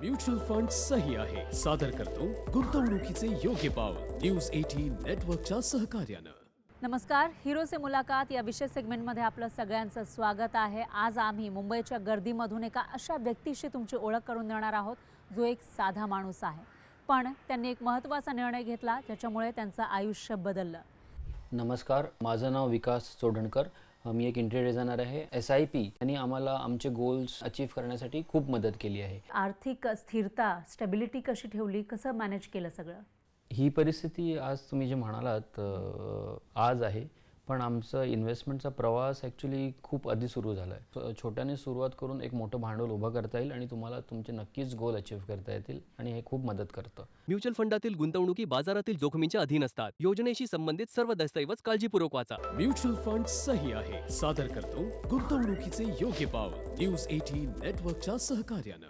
Mutual fund सही आहे सादर करतो गुंतवणुकीचे योग्य पाऊल न्यूज 18 नेटवर्कच्या सहकार्यानं. नमस्कार, हिरो से मुलाकात या विशेष सेगमेंटमध्ये आपलं सगळ्यांचं स्वागत आहे. आज आम्ही मुंबईच्या गर्दीमधून एका अशा व्यक्तीशी तुमची ओळख करून देणार आहोत जो एक साधा माणूस आहे, पण त्यांनी एक महत्त्वाचा निर्णय घेतला ज्याच्यामुळे त्यांचं आयुष्य बदललं. नमस्कार, माझं नाव विकास चोडणकर. मी एक इंटेरियर डिझायनर आहे. SIP यांनी आम्हाला आमचे गोल्स अचीव्ह करण्यासाठी खूप मदत केली आहे. आर्थिक स्थिरता, स्टेबिलिटी कशी ठेवली, कसं मॅनेज केलं सगळं? ही परिस्थिती आज तुम्ही जे म्हणालात आज आहे, पण आमचा इन्व्हेस्टमेंटचा प्रवास ॲक्च्युली खूप आधी सुरू झाला आहे. छोट्याने सुरुवात करून एक मोठं भांडवल उभं करता येईल आणि तुम्हाला तुमचे नक्कीच गोल अचीव्ह करता येतील आणि हे खूप मदत करतं. म्युच्युअल फंडातील गुंतवणुकी बाजारातील जोखमीच्या अधीन असतात. योजनेशी संबंधित सर्व दस्तऐवज काळजीपूर्वक वाचा. म्युच्युअल फंड सही आहे सादर करतो गुंतवणुकीचे योग्य पाऊल न्यूज 18 नेटवर्कच्या सहकार्यानं.